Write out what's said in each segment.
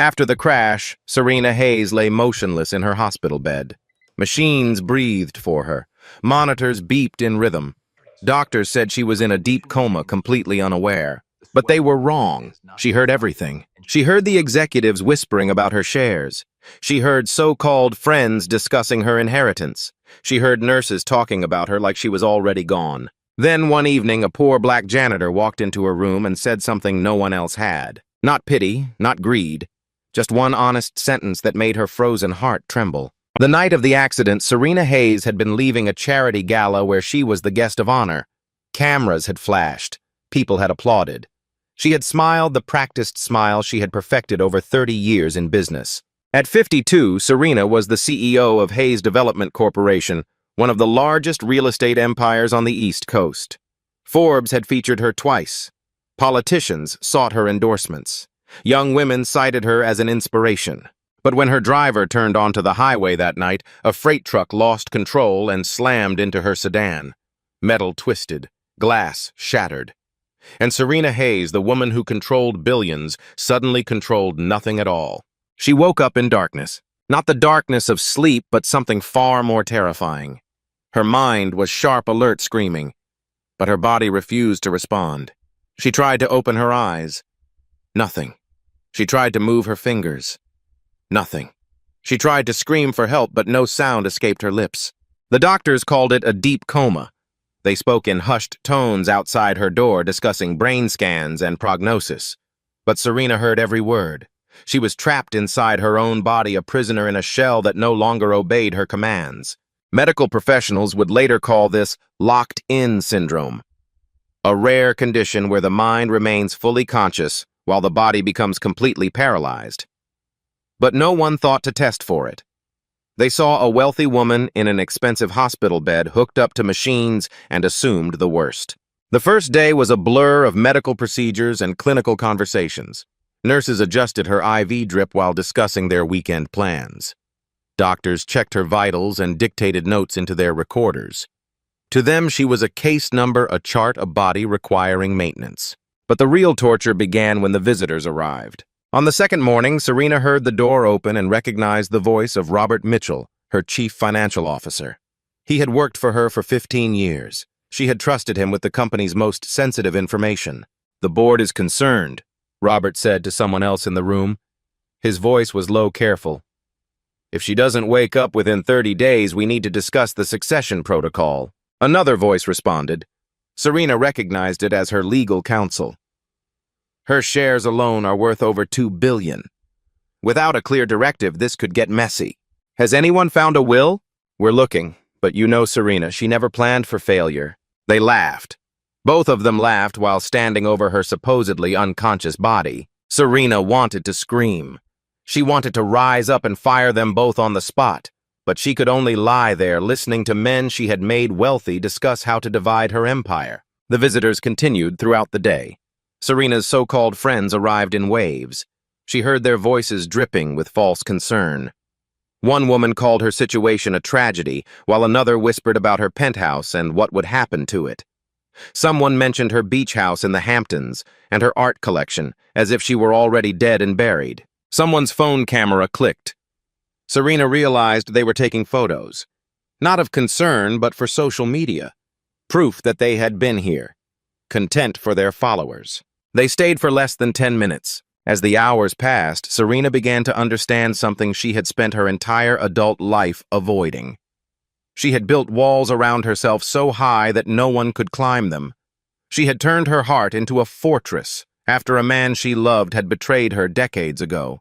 After the crash, Serena Hayes lay motionless in her hospital bed. Machines breathed for her. Monitors beeped in rhythm. Doctors said she was in a deep coma, completely unaware. But they were wrong. She heard everything. She heard the executives whispering about her shares. She heard so-called friends discussing her inheritance. She heard nurses talking about her like she was already gone. Then one evening, a poor black janitor walked into her room and said something no one else had. Not pity, not greed. Just one honest sentence that made her frozen heart tremble. The night of the accident, Serena Hayes had been leaving a charity gala where she was the guest of honor. Cameras had flashed. People had applauded. She had smiled the practiced smile she had perfected over 30 years in business. At 52, Serena was the CEO of Hayes Development Corporation, one of the largest real estate empires on the East Coast. Forbes had featured her twice. Politicians sought her endorsements. Young women cited her as an inspiration. But when her driver turned onto the highway that night, a freight truck lost control and slammed into her sedan. Metal twisted, glass shattered. And Serena Hayes, the woman who controlled billions, suddenly controlled nothing at all. She woke up in darkness. Not the darkness of sleep, but something far more terrifying. Her mind was sharp alert screaming, but her body refused to respond. She tried to open her eyes. Nothing. She tried to move her fingers. Nothing. She tried to scream for help, but no sound escaped her lips. The doctors called it a deep coma. They spoke in hushed tones outside her door, discussing brain scans and prognosis. But Serena heard every word. She was trapped inside her own body, a prisoner in a shell that no longer obeyed her commands. Medical professionals would later call this locked-in syndrome, a rare condition where the mind remains fully conscious while the body becomes completely paralyzed. But no one thought to test for it. They saw a wealthy woman in an expensive hospital bed hooked up to machines and assumed the worst. The first day was a blur of medical procedures and clinical conversations. Nurses adjusted her IV drip while discussing their weekend plans. Doctors checked her vitals and dictated notes into their recorders. To them, she was a case number, a chart, a body requiring maintenance. But the real torture began when the visitors arrived. On the second morning, Serena heard the door open and recognized the voice of Robert Mitchell, her chief financial officer. He had worked for her for 15 years. She had trusted him with the company's most sensitive information. "The board is concerned," Robert said to someone else in the room. His voice was low, careful. "If she doesn't wake up within 30 days, we need to discuss the succession protocol." Another voice responded. Serena recognized it as her legal counsel. "Her shares alone are worth over $2 billion. Without a clear directive, this could get messy. Has anyone found a will?" "We're looking, but you know Serena, she never planned for failure." They laughed. Both of them laughed while standing over her supposedly unconscious body. Serena wanted to scream. She wanted to rise up and fire them both on the spot, but she could only lie there listening to men she had made wealthy discuss how to divide her empire. The visitors continued throughout the day. Serena's so-called friends arrived in waves. She heard their voices dripping with false concern. One woman called her situation a tragedy, while another whispered about her penthouse and what would happen to it. Someone mentioned her beach house in the Hamptons and her art collection, as if she were already dead and buried. Someone's phone camera clicked. Serena realized they were taking photos. Not of concern, but for social media. Proof that they had been here. Content for their followers. They stayed for less than 10 minutes. As the hours passed, Serena began to understand something she had spent her entire adult life avoiding. She had built walls around herself so high that no one could climb them. She had turned her heart into a fortress after a man she loved had betrayed her decades ago.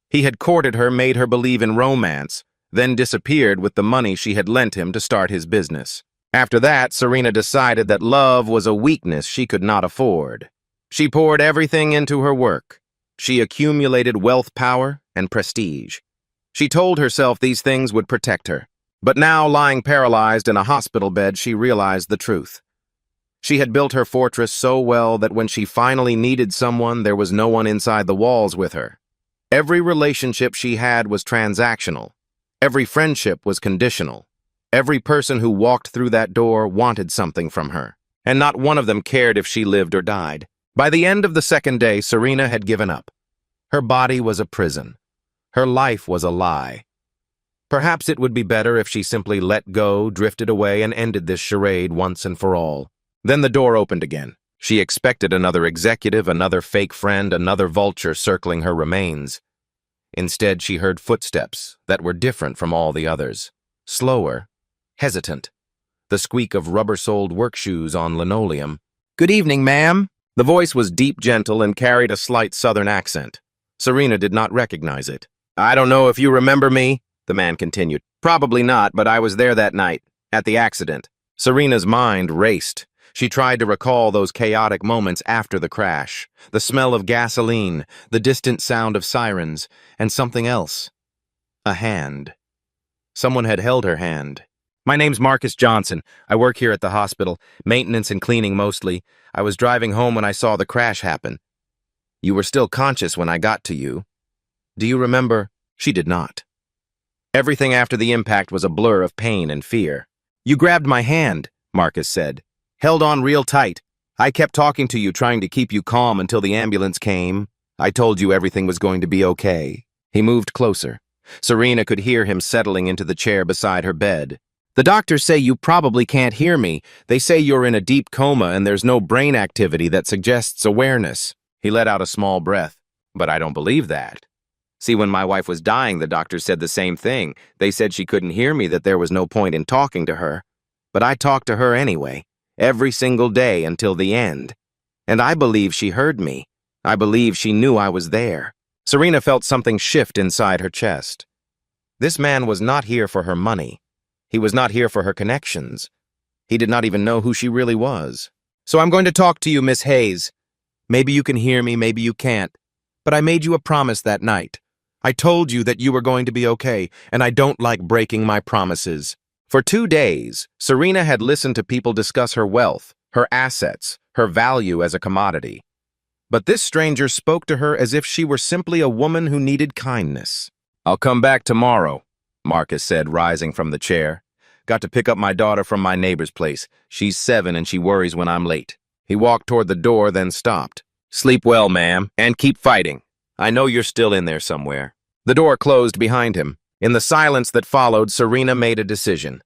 He had courted her, made her believe in romance, then disappeared with the money she had lent him to start his business. After that, Serena decided that love was a weakness she could not afford. She poured everything into her work. She accumulated wealth, power, and prestige. She told herself these things would protect her. But now, lying paralyzed in a hospital bed, she realized the truth. She had built her fortress so well that when she finally needed someone, there was no one inside the walls with her. Every relationship she had was transactional. Every friendship was conditional. Every person who walked through that door wanted something from her, and not one of them cared if she lived or died. By the end of the second day, Serena had given up. Her body was a prison. Her life was a lie. Perhaps it would be better if she simply let go, drifted away, and ended this charade once and for all. Then the door opened again. She expected another executive, another fake friend, another vulture circling her remains. Instead, she heard footsteps that were different from all the others. Slower, hesitant. The squeak of rubber-soled work shoes on linoleum. "Good evening, ma'am." The voice was deep, gentle, and carried a slight southern accent. Serena did not recognize it. "I don't know if you remember me," the man continued. "Probably not, but I was there that night, at the accident." Serena's mind raced. She tried to recall those chaotic moments after the crash. The smell of gasoline, the distant sound of sirens, and something else. A hand. Someone had held her hand. "My name's Marcus Johnson. I work here at the hospital, maintenance and cleaning mostly. I was driving home when I saw the crash happen. You were still conscious when I got to you. Do you remember?" She did not. Everything after the impact was a blur of pain and fear. "You grabbed my hand," Marcus said. "Held on real tight. I kept talking to you, trying to keep you calm until the ambulance came. I told you everything was going to be okay." He moved closer. Serena could hear him settling into the chair beside her bed. "The doctors say you probably can't hear me. They say you're in a deep coma and there's no brain activity that suggests awareness." He let out a small breath. "But I don't believe that. See, when my wife was dying, the doctors said the same thing. They said she couldn't hear me, that there was no point in talking to her. But I talked to her anyway, every single day until the end. And I believe she heard me. I believe she knew I was there." Serena felt something shift inside her chest. This man was not here for her money. He was not here for her connections. He did not even know who she really was. "So I'm going to talk to you, Miss Hayes. Maybe you can hear me, maybe you can't. But I made you a promise that night. I told you that you were going to be okay, and I don't like breaking my promises." For 2 days, Serena had listened to people discuss her wealth, her assets, her value as a commodity. But this stranger spoke to her as if she were simply a woman who needed kindness. "I'll come back tomorrow," Marcus said, rising from the chair. "Got to pick up my daughter from my neighbor's place. She's 7 and she worries when I'm late." He walked toward the door, then stopped. "Sleep well, ma'am, and keep fighting. I know you're still in there somewhere." The door closed behind him. In the silence that followed, Serena made a decision.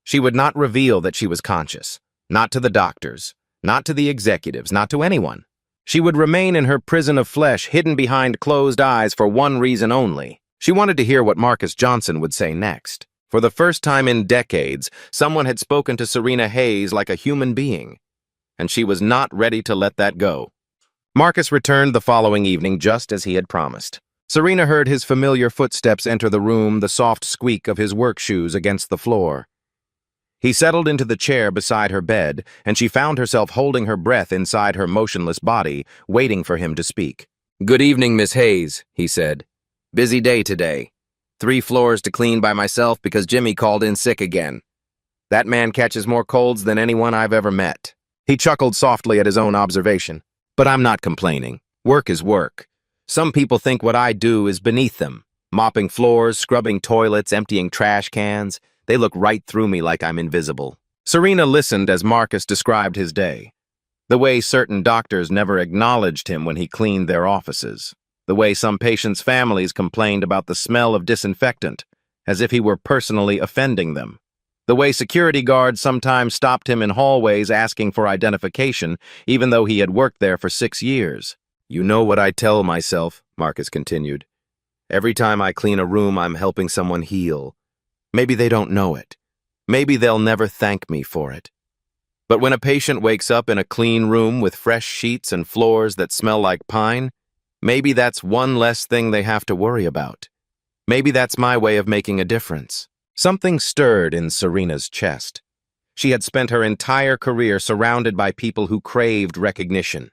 She would not reveal that she was conscious. Not to the doctors, not to the executives, not to anyone. She would remain in her prison of flesh, hidden behind closed eyes for one reason only. She wanted to hear what Marcus Johnson would say next. For the first time in decades, someone had spoken to Serena Hayes like a human being, and she was not ready to let that go. Marcus returned the following evening just as he had promised. Serena heard his familiar footsteps enter the room, the soft squeak of his work shoes against the floor. He settled into the chair beside her bed, and she found herself holding her breath inside her motionless body, waiting for him to speak. "Good evening, Miss Hayes," he said. "Busy day today. 3 floors to clean by myself because Jimmy called in sick again. That man catches more colds than anyone I've ever met." He chuckled softly at his own observation. "But I'm not complaining. Work is work. Some people think what I do is beneath them. Mopping floors, scrubbing toilets, emptying trash cans. They look right through me like I'm invisible." Serena listened as Marcus described his day. The way certain doctors never acknowledged him when he cleaned their offices. The way some patients' families complained about the smell of disinfectant, as if he were personally offending them. The way security guards sometimes stopped him in hallways asking for identification, even though he had worked there for 6 years. "You know what I tell myself," Marcus continued. "Every time I clean a room, I'm helping someone heal. Maybe they don't know it. Maybe they'll never thank me for it. But when a patient wakes up in a clean room with fresh sheets and floors that smell like pine, maybe that's one less thing they have to worry about. Maybe that's my way of making a difference." Something stirred in Serena's chest. She had spent her entire career surrounded by people who craved recognition.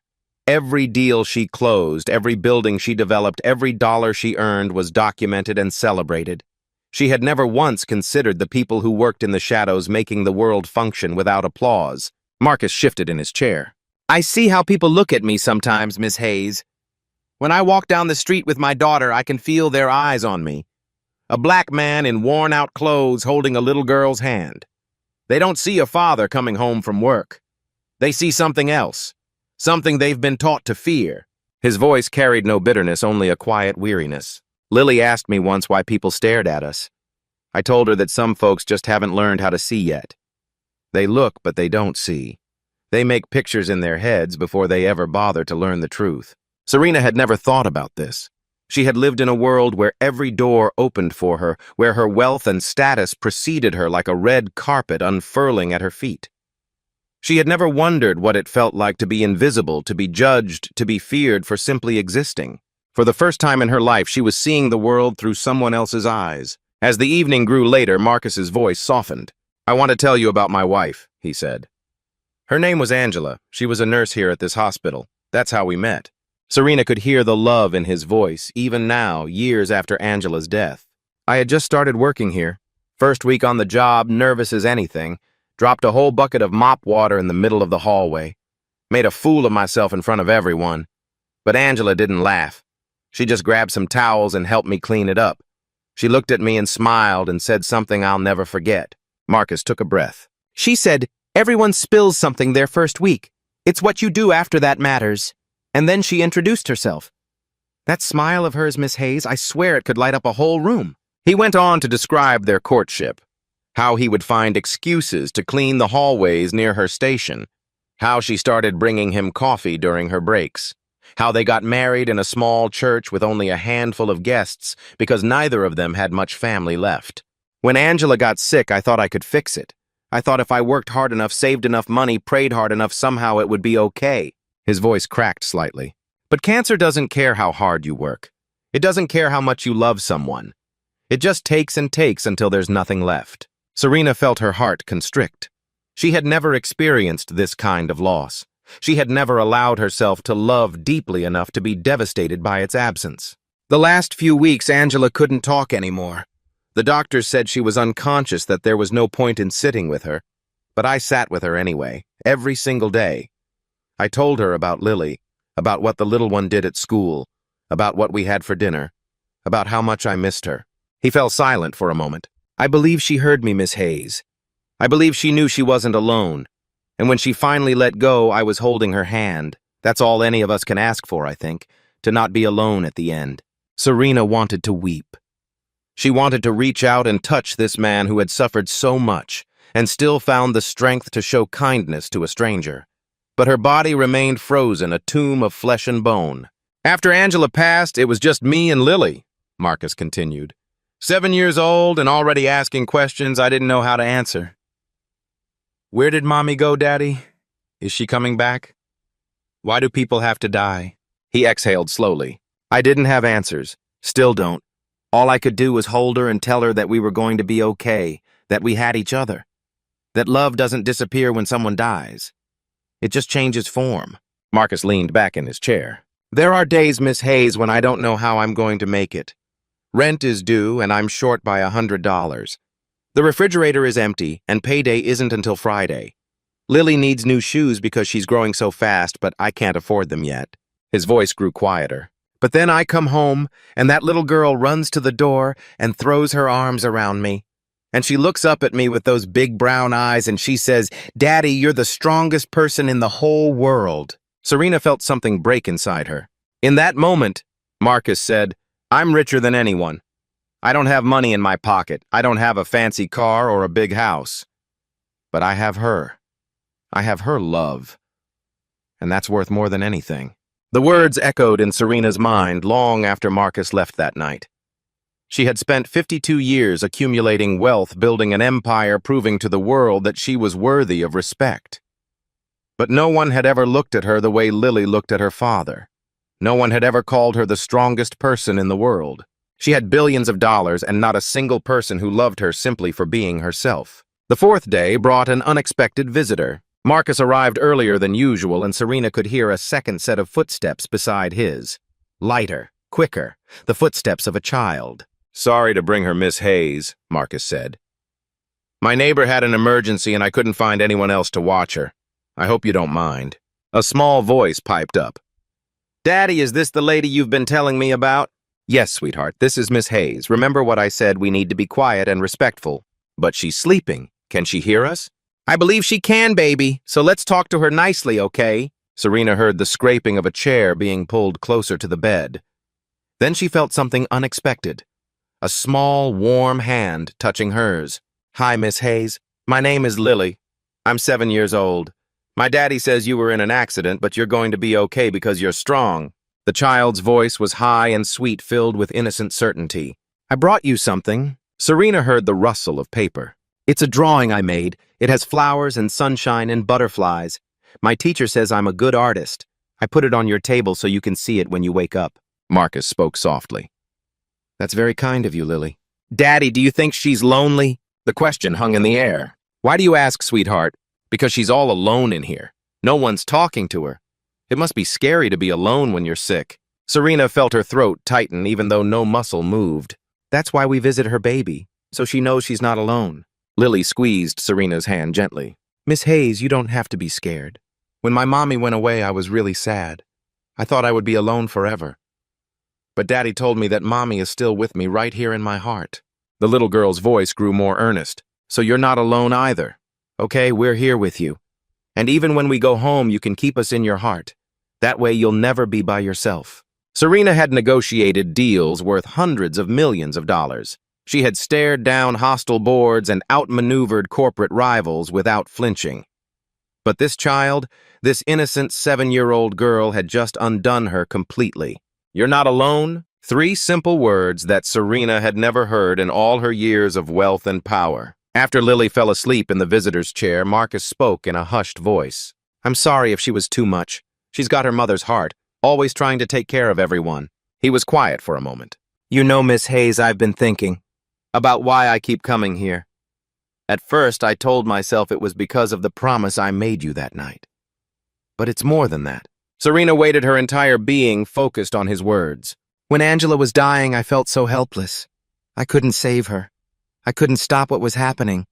Every deal she closed, every building she developed, every dollar she earned was documented and celebrated. She had never once considered the people who worked in the shadows making the world function without applause. Marcus shifted in his chair. "I see how people look at me sometimes, Miss Hayes. When I walk down the street with my daughter, I can feel their eyes on me. A black man in worn-out clothes holding a little girl's hand. They don't see a father coming home from work. They see something else. Something they've been taught to fear. His voice carried no bitterness, only a quiet weariness. Lily asked me once why people stared at us. I told her that some folks just haven't learned how to see yet. They look, but they don't see. They make pictures in their heads before they ever bother to learn the truth. Serena had never thought about this. She had lived in a world where every door opened for her, where her wealth and status preceded her like a red carpet unfurling at her feet. She had never wondered what it felt like to be invisible, to be judged, to be feared for simply existing. For the first time in her life, she was seeing the world through someone else's eyes. As the evening grew later, Marcus's voice softened. "I want to tell you about my wife," he said. Her name was Angela. She was a nurse here at this hospital. That's how we met. Serena could hear the love in his voice, even now, years after Angela's death. I had just started working here. First week on the job, nervous as anything. Dropped a whole bucket of mop water in the middle of the hallway. Made a fool of myself in front of everyone. But Angela didn't laugh. She just grabbed some towels and helped me clean it up. She looked at me and smiled and said something I'll never forget. Marcus took a breath. She said, "Everyone spills something their first week. It's what you do after that matters." And then she introduced herself. That smile of hers, Miss Hayes, I swear it could light up a whole room. He went on to describe their courtship. How he would find excuses to clean the hallways near her station. How she started bringing him coffee during her breaks. How they got married in a small church with only a handful of guests because neither of them had much family left. When Angela got sick, I thought I could fix it. I thought if I worked hard enough, saved enough money, prayed hard enough, somehow it would be okay. His voice cracked slightly. But cancer doesn't care how hard you work. It doesn't care how much you love someone. It just takes and takes until there's nothing left. Serena felt her heart constrict. She had never experienced this kind of loss. She had never allowed herself to love deeply enough to be devastated by its absence. The last few weeks, Angela couldn't talk anymore. The doctors said she was unconscious, that there was no point in sitting with her. But I sat with her anyway, every single day. I told her about Lily, about what the little one did at school, about what we had for dinner, about how much I missed her. He fell silent for a moment. I believe she heard me, Miss Hayes. I believe she knew she wasn't alone. And when she finally let go, I was holding her hand. That's all any of us can ask for, I think, to not be alone at the end. Serena wanted to weep. She wanted to reach out and touch this man who had suffered so much and still found the strength to show kindness to a stranger. But her body remained frozen, a tomb of flesh and bone. After Angela passed, it was just me and Lily, Marcus continued. 7 years old and already asking questions I didn't know how to answer. Where did Mommy go, Daddy? Is she coming back? Why do people have to die? He exhaled slowly. I didn't have answers. Still don't. All I could do was hold her and tell her that we were going to be okay, that we had each other, that love doesn't disappear when someone dies. It just changes form. Marcus leaned back in his chair. There are days, Miss Hayes, when I don't know how I'm going to make it. Rent is due, and I'm short by $100. The refrigerator is empty, and payday isn't until Friday. Lily needs new shoes because she's growing so fast, but I can't afford them yet. His voice grew quieter. But then I come home, and that little girl runs to the door and throws her arms around me. And she looks up at me with those big brown eyes, and she says, "Daddy, you're the strongest person in the whole world." Serena felt something break inside her. In that moment, Marcus said, I'm richer than anyone. I don't have money in my pocket. I don't have a fancy car or a big house. But I have her. I have her love. And that's worth more than anything. The words echoed in Serena's mind long after Marcus left that night. She had spent 52 years accumulating wealth, building an empire, proving to the world that she was worthy of respect. But no one had ever looked at her the way Lily looked at her father. No one had ever called her the strongest person in the world. She had billions of dollars and not a single person who loved her simply for being herself. The fourth day brought an unexpected visitor. Marcus arrived earlier than usual, and Serena could hear a second set of footsteps beside his. Lighter, quicker, the footsteps of a child. Sorry to bring her, Miss Hayes, Marcus said. My neighbor had an emergency and I couldn't find anyone else to watch her. I hope you don't mind. A small voice piped up. Daddy, is this the lady you've been telling me about? Yes, sweetheart, this is Miss Hayes. Remember what I said, we need to be quiet and respectful. But she's sleeping. Can she hear us? I believe she can, baby, so let's talk to her nicely, okay? Serena heard the scraping of a chair being pulled closer to the bed. Then she felt something unexpected. A small, warm hand touching hers. "Hi, Miss Hayes. My name is Lily. I'm 7 years old. My daddy says you were in an accident, but you're going to be okay because you're strong." The child's voice was high and sweet, filled with innocent certainty. "I brought you something." Serena heard the rustle of paper. "It's a drawing I made. It has flowers and sunshine and butterflies. My teacher says I'm a good artist. I put it on your table so you can see it when you wake up." Marcus spoke softly. "That's very kind of you, Lily." "Daddy, do you think she's lonely?" The question hung in the air. "Why do you ask, sweetheart?" "Because she's all alone in here. No one's talking to her. It must be scary to be alone when you're sick." Serena felt her throat tighten even though no muscle moved. "That's why we visit her baby, so she knows she's not alone." Lily squeezed Serena's hand gently. "Miss Hayes, you don't have to be scared. When my mommy went away, I was really sad. I thought I would be alone forever. But Daddy told me that Mommy is still with me right here in my heart." The little girl's voice grew more earnest. "So you're not alone either. Okay, we're here with you. And even when we go home, you can keep us in your heart. That way you'll never be by yourself." Serena had negotiated deals worth hundreds of millions of dollars. She had stared down hostile boards and outmaneuvered corporate rivals without flinching. But this child, this innocent 7-year-old girl, had just undone her completely. "You're not alone?" 3 simple words that Serena had never heard in all her years of wealth and power. After Lily fell asleep in the visitor's chair, Marcus spoke in a hushed voice. "I'm sorry if she was too much. She's got her mother's heart, always trying to take care of everyone." He was quiet for a moment. "You know, Miss Hayes, I've been thinking about why I keep coming here. At first, I told myself it was because of the promise I made you that night. But it's more than that." Serena waited, her entire being focused on his words. "When Angela was dying, I felt so helpless. I couldn't save her. I couldn't stop what was happening.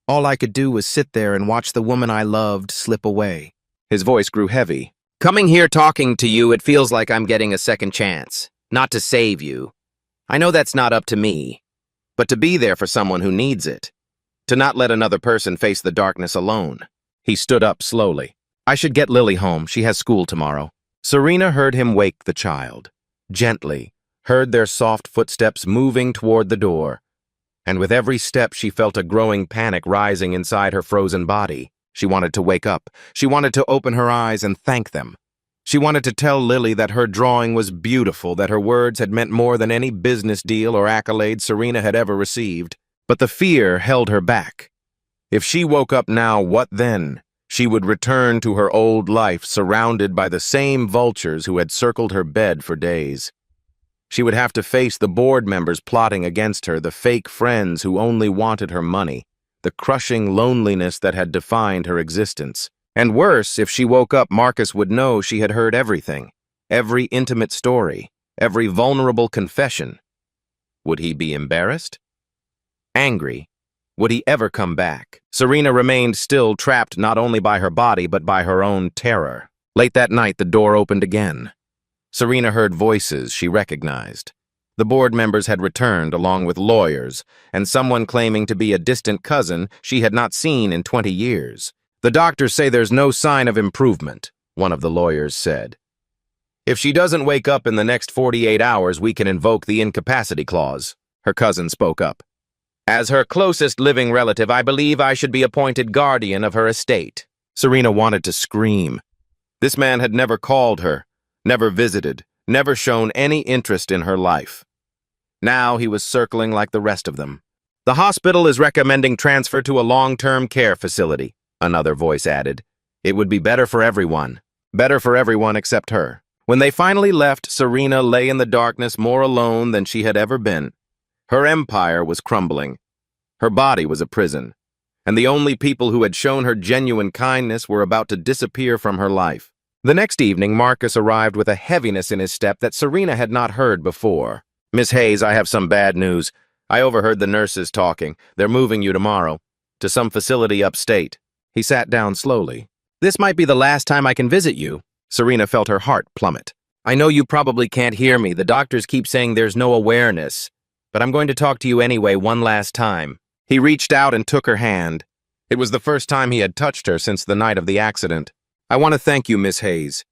All I could do was sit there and watch the woman I loved slip away." His voice grew heavy. "Coming here talking to you, it feels like I'm getting a second chance. Not to save you. I know that's not up to me. But to be there for someone who needs it. To not let another person face the darkness alone." He stood up slowly. "I should get Lily home. She has school tomorrow." Serena heard him wake the child. Gently, heard their soft footsteps moving toward the door. And with every step, she felt a growing panic rising inside her frozen body. She wanted to wake up. She wanted to open her eyes and thank them. She wanted to tell Lily that her drawing was beautiful, that her words had meant more than any business deal or accolade Serena had ever received. But the fear held her back. If she woke up now, what then? She would return to her old life, surrounded by the same vultures who had circled her bed for days. She would have to face the board members plotting against her, the fake friends who only wanted her money, the crushing loneliness that had defined her existence. And worse, if she woke up, Marcus would know she had heard everything, every intimate story, every vulnerable confession. Would he be embarrassed? Angry? Would he ever come back? Serena remained still, trapped not only by her body but by her own terror. Late that night, the door opened again. Serena heard voices she recognized. The board members had returned, along with lawyers, and someone claiming to be a distant cousin she had not seen in 20 years. "The doctors say there's no sign of improvement," one of the lawyers said. "If she doesn't wake up in the next 48 hours, we can invoke the incapacity clause," her cousin spoke up. "As her closest living relative, I believe I should be appointed guardian of her estate." Serena wanted to scream. This man had never called her, never visited, never shown any interest in her life. Now he was circling like the rest of them. "The hospital is recommending transfer to a long-term care facility," another voice added. "It would be better for everyone. Better for everyone except her." When they finally left, Serena lay in the darkness more alone than she had ever been. Her empire was crumbling. Her body was a prison. And the only people who had shown her genuine kindness were about to disappear from her life. The next evening, Marcus arrived with a heaviness in his step that Serena had not heard before. "Miss Hayes, I have some bad news. I overheard the nurses talking. They're moving you tomorrow to some facility upstate." He sat down slowly. "This might be the last time I can visit you." Serena felt her heart plummet. "I know you probably can't hear me. The doctors keep saying there's no awareness. But I'm going to talk to you anyway one last time." He reached out and took her hand. It was the first time he had touched her since the night of the accident. I want to thank you, Miss Hayes.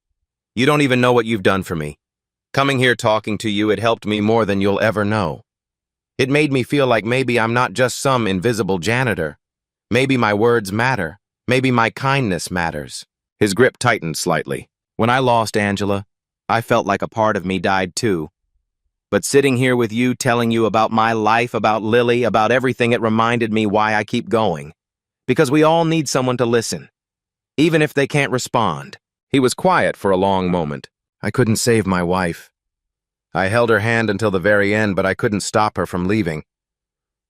You don't even know what you've done for me. Coming here talking to you, it helped me more than you'll ever know. It made me feel like maybe I'm not just some invisible janitor. Maybe my words matter. Maybe my kindness matters. His grip tightened slightly. When I lost Angela, I felt like a part of me died too. But sitting here with you, telling you about my life, about Lily, about everything, it reminded me why I keep going. Because we all need someone to listen, even if they can't respond. He was quiet for a long moment. I couldn't save my wife. I held her hand until the very end, but I couldn't stop her from leaving.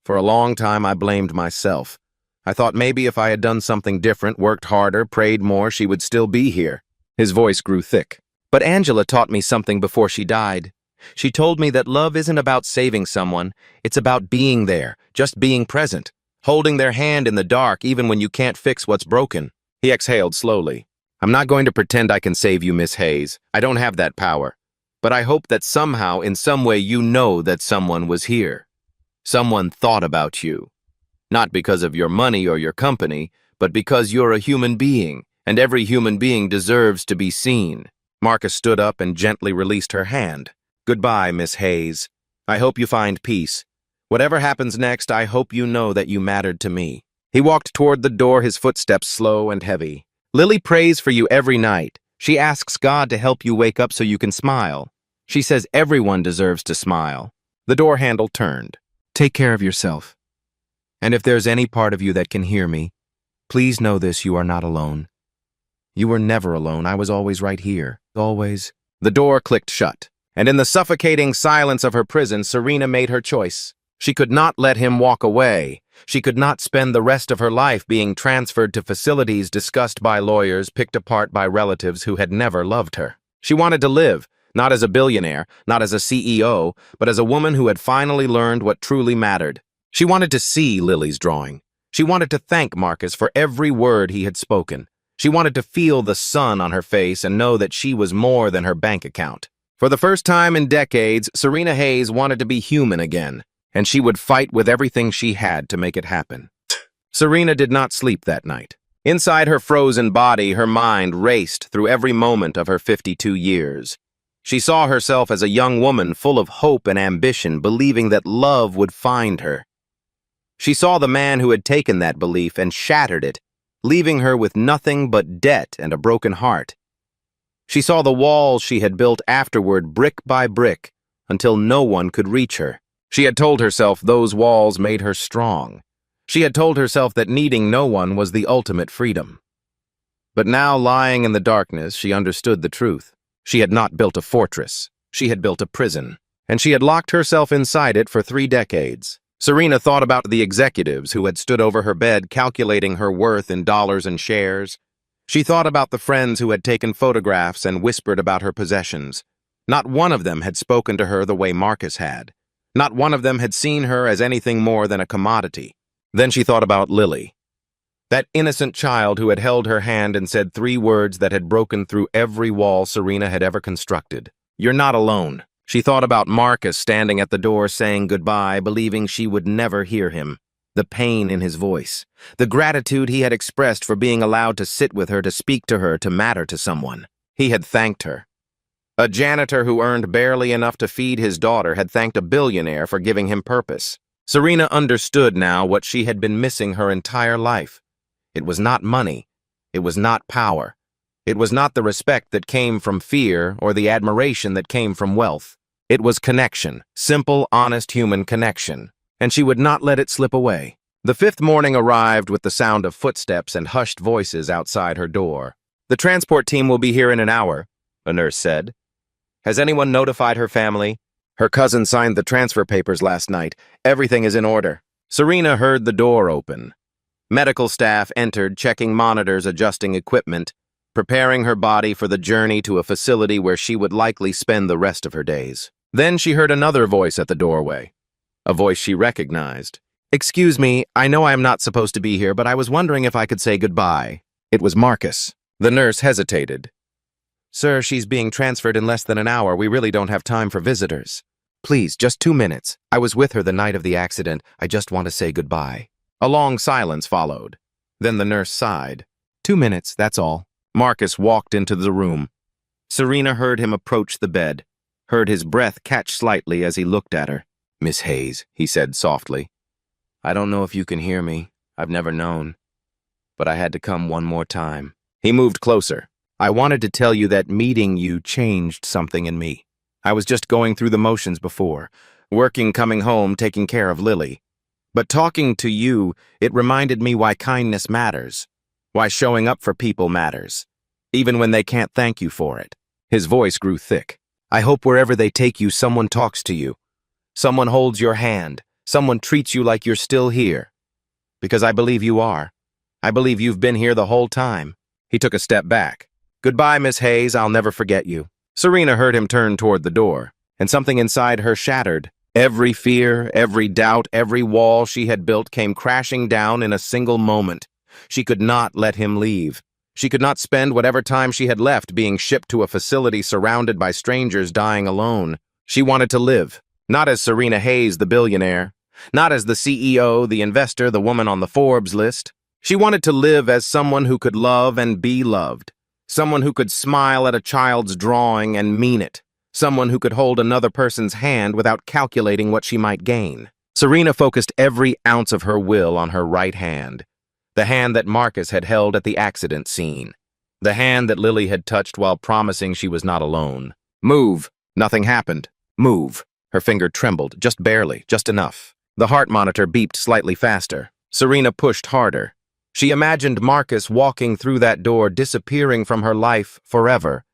For a long time, I blamed myself. I thought maybe if I had done something different, worked harder, prayed more, she would still be here. His voice grew thick. But Angela taught me something before she died. She told me that love isn't about saving someone, it's about being there, just being present, holding their hand in the dark even when you can't fix what's broken. He exhaled slowly. I'm not going to pretend I can save you, Miss Hayes. I don't have that power. But I hope that somehow, in some way, you know that someone was here. Someone thought about you. Not because of your money or your company, but because you're a human being, and every human being deserves to be seen. Marcus stood up and gently released her hand. Goodbye, Miss Hayes. I hope you find peace. Whatever happens next, I hope you know that you mattered to me. He walked toward the door, his footsteps slow and heavy. Lily prays for you every night. She asks God to help you wake up so you can smile. She says everyone deserves to smile. The door handle turned. Take care of yourself. And if there's any part of you that can hear me, please know this: you are not alone. You were never alone. I was always right here. Always. The door clicked shut, and in the suffocating silence of her prison, Serena made her choice. She could not let him walk away. She could not spend the rest of her life being transferred to facilities discussed by lawyers, picked apart by relatives who had never loved her. She wanted to live, not as a billionaire, not as a CEO, but as a woman who had finally learned what truly mattered. She wanted to see Lily's drawing. She wanted to thank Marcus for every word he had spoken. She wanted to feel the sun on her face and know that she was more than her bank account. For the first time in decades, Serena Hayes wanted to be human again, and she would fight with everything she had to make it happen. Serena did not sleep that night. Inside her frozen body, her mind raced through every moment of her 52 years. She saw herself as a young woman full of hope and ambition, believing that love would find her. She saw the man who had taken that belief and shattered it, leaving her with nothing but debt and a broken heart. She saw the walls she had built afterward, brick by brick, until no one could reach her. She had told herself those walls made her strong. She had told herself that needing no one was the ultimate freedom. But now, lying in the darkness, she understood the truth. She had not built a fortress. She had built a prison, and she had locked herself inside it for 3 decades. Serena thought about the executives who had stood over her bed calculating her worth in dollars and shares. She thought about the friends who had taken photographs and whispered about her possessions. Not one of them had spoken to her the way Marcus had. Not one of them had seen her as anything more than a commodity. Then she thought about Lily, that innocent child who had held her hand and said 3 words that had broken through every wall Serena had ever constructed. You're not alone. She thought about Marcus standing at the door saying goodbye, believing she would never hear him. The pain in his voice, the gratitude he had expressed for being allowed to sit with her, to speak to her, to matter to someone. He had thanked her. A janitor who earned barely enough to feed his daughter had thanked a billionaire for giving him purpose. Serena understood now what she had been missing her entire life. It was not money. It was not power. It was not the respect that came from fear or the admiration that came from wealth. It was connection, simple, honest human connection, and she would not let it slip away. The 5th morning arrived with the sound of footsteps and hushed voices outside her door. The transport team will be here in an hour, a nurse said. Has anyone notified her family? Her cousin signed the transfer papers last night. Everything is in order. Serena heard the door open. Medical staff entered, checking monitors, adjusting equipment, preparing her body for the journey to a facility where she would likely spend the rest of her days. Then she heard another voice at the doorway, a voice she recognized. Excuse me, I know I am not supposed to be here, but I was wondering if I could say goodbye. It was Marcus. The nurse hesitated. Sir, she's being transferred in less than an hour. We really don't have time for visitors. Please, just 2 minutes. I was with her the night of the accident. I just want to say goodbye. A long silence followed. Then the nurse sighed. 2 minutes, that's all. Marcus walked into the room. Serena heard him approach the bed, heard his breath catch slightly as he looked at her. "Miss Hayes," he said softly, "I don't know if you can hear me. I've never known. But I had to come one more time." He moved closer. "I wanted to tell you that meeting you changed something in me. I was just going through the motions before, working, coming home, taking care of Lily. But talking to you, it reminded me why kindness matters, why showing up for people matters, even when they can't thank you for it." His voice grew thick. "I hope wherever they take you, someone talks to you. Someone holds your hand. Someone treats you like you're still here. Because I believe you are. I believe you've been here the whole time." He took a step back. "Goodbye, Miss Hayes. I'll never forget you." Serena heard him turn toward the door, and something inside her shattered. Every fear, every doubt, every wall she had built came crashing down in a single moment. She could not let him leave. She could not spend whatever time she had left being shipped to a facility surrounded by strangers dying alone. She wanted to live, not as Serena Hayes, the billionaire, not as the CEO, the investor, the woman on the Forbes list. She wanted to live as someone who could love and be loved, someone who could smile at a child's drawing and mean it, someone who could hold another person's hand without calculating what she might gain. Serena focused every ounce of her will on her right hand, the hand that Marcus had held at the accident scene, the hand that Lily had touched while promising she was not alone. "Move." Nothing happened. "Move." Her finger trembled, just barely, just enough. The heart monitor beeped slightly faster. Serena pushed harder. She imagined Marcus walking through that door, disappearing from her life forever.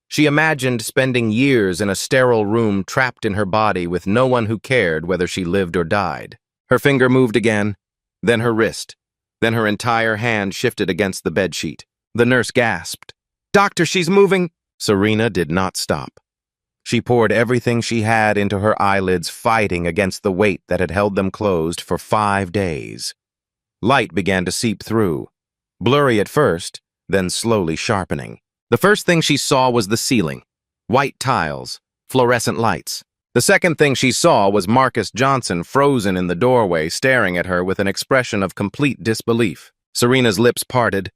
She imagined spending years in a sterile room trapped in her body with no one who cared whether she lived or died. Her finger moved again, then her wrist. Then her entire hand shifted against the bedsheet. The nurse gasped. "Doctor, she's moving." Serena did not stop. She poured everything she had into her eyelids, fighting against the weight that had held them closed for 5 days. Light began to seep through, blurry at first, then slowly sharpening. The first thing she saw was the ceiling, white tiles, fluorescent lights. The second thing she saw was Marcus Johnson frozen in the doorway, staring at her with an expression of complete disbelief. Serena's lips parted.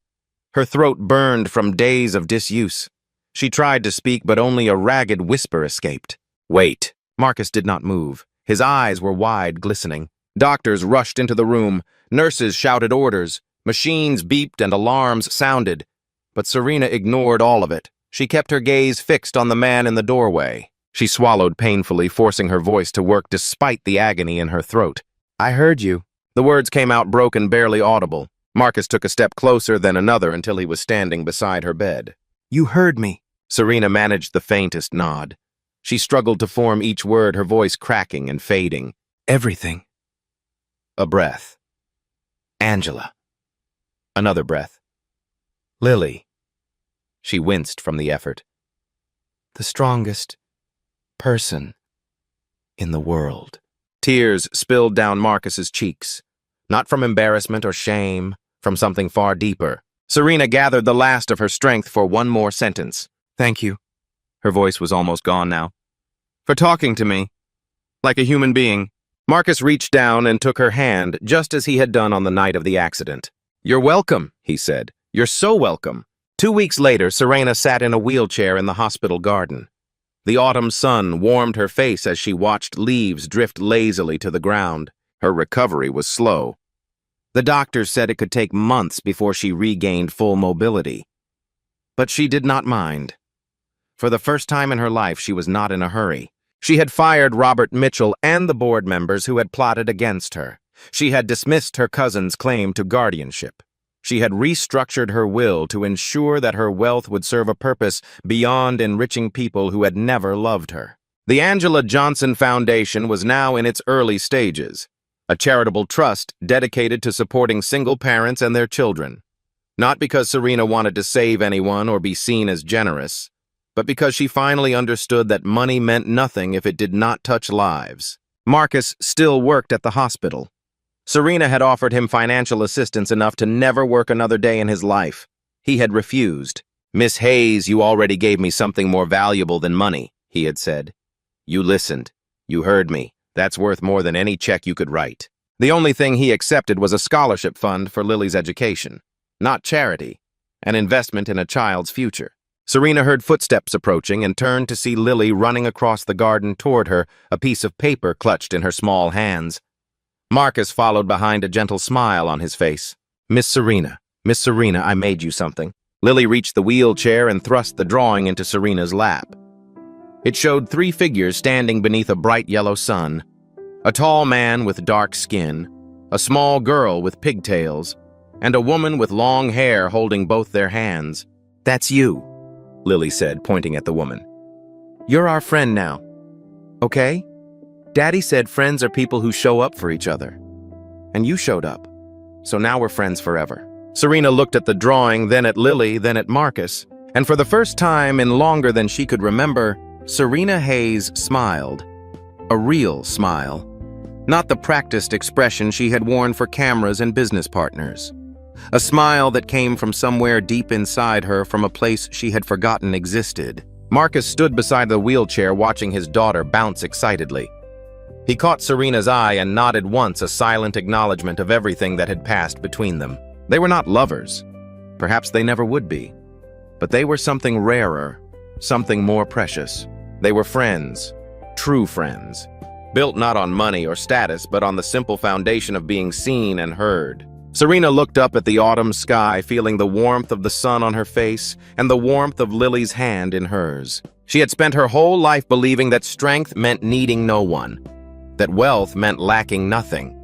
Her throat burned from days of disuse. She tried to speak, but only a ragged whisper escaped. "Wait." Marcus did not move. His eyes were wide, glistening. Doctors rushed into the room. Nurses shouted orders. Machines beeped and alarms sounded. But Serena ignored all of it. She kept her gaze fixed on the man in the doorway. She swallowed painfully, forcing her voice to work despite the agony in her throat. "I heard you." The words came out broken, barely audible. Marcus took a step closer, then another, until he was standing beside her bed. "You heard me." Serena managed the faintest nod. She struggled to form each word, her voice cracking and fading. "Everything." A breath. "Angela." Another breath. "Lily." She winced from the effort. "The strongest person in the world." Tears spilled down Marcus's cheeks, not from embarrassment or shame, from something far deeper. Serena gathered the last of her strength for one more sentence. "Thank you." Her voice was almost gone now. "For talking to me, like a human being." Marcus reached down and took her hand, just as he had done on the night of the accident. "You're welcome," he said. "You're so welcome." 2 weeks later, Serena sat in a wheelchair in the hospital garden. The autumn sun warmed her face as she watched leaves drift lazily to the ground. Her recovery was slow. The doctors said it could take months before she regained full mobility. But she did not mind. For the first time in her life, she was not in a hurry. She had fired Robert Mitchell and the board members who had plotted against her. She had dismissed her cousin's claim to guardianship. She had restructured her will to ensure that her wealth would serve a purpose beyond enriching people who had never loved her. The Angela Johnson Foundation was now in its early stages, a charitable trust dedicated to supporting single parents and their children. Not because Serena wanted to save anyone or be seen as generous, but because she finally understood that money meant nothing if it did not touch lives. Marcus still worked at the hospital. Serena had offered him financial assistance enough to never work another day in his life. He had refused. "Miss Hayes, you already gave me something more valuable than money," he had said. "You listened. You heard me. That's worth more than any check you could write." The only thing he accepted was a scholarship fund for Lily's education. Not charity, an investment in a child's future. Serena heard footsteps approaching and turned to see Lily running across the garden toward her, a piece of paper clutched in her small hands. Marcus followed behind, a gentle smile on his face. Miss Serena, I made you something." Lily reached the wheelchair and thrust the drawing into Serena's lap. It showed 3 figures standing beneath a bright yellow sun. A tall man with dark skin, a small girl with pigtails, and a woman with long hair holding both their hands. "That's you," Lily said, pointing at the woman. "You're our friend now, okay? Daddy said friends are people who show up for each other. And you showed up. So now we're friends forever." Serena looked at the drawing, then at Lily, then at Marcus, and for the first time in longer than she could remember, Serena Hayes smiled. A real smile. Not the practiced expression she had worn for cameras and business partners. A smile that came from somewhere deep inside her, from a place she had forgotten existed. Marcus stood beside the wheelchair watching his daughter bounce excitedly. He caught Serena's eye and nodded once, a silent acknowledgement of everything that had passed between them. They were not lovers. Perhaps they never would be. But they were something rarer, something more precious. They were friends, true friends, built not on money or status, but on the simple foundation of being seen and heard. Serena looked up at the autumn sky, feeling the warmth of the sun on her face and the warmth of Lily's hand in hers. She had spent her whole life believing that strength meant needing no one, that wealth meant lacking nothing.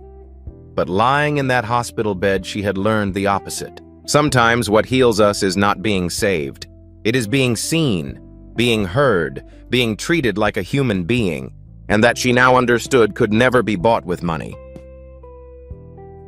But lying in that hospital bed, she had learned the opposite. Sometimes what heals us is not being saved. It is being seen, being heard, being treated like a human being, and that she now understood could never be bought with money.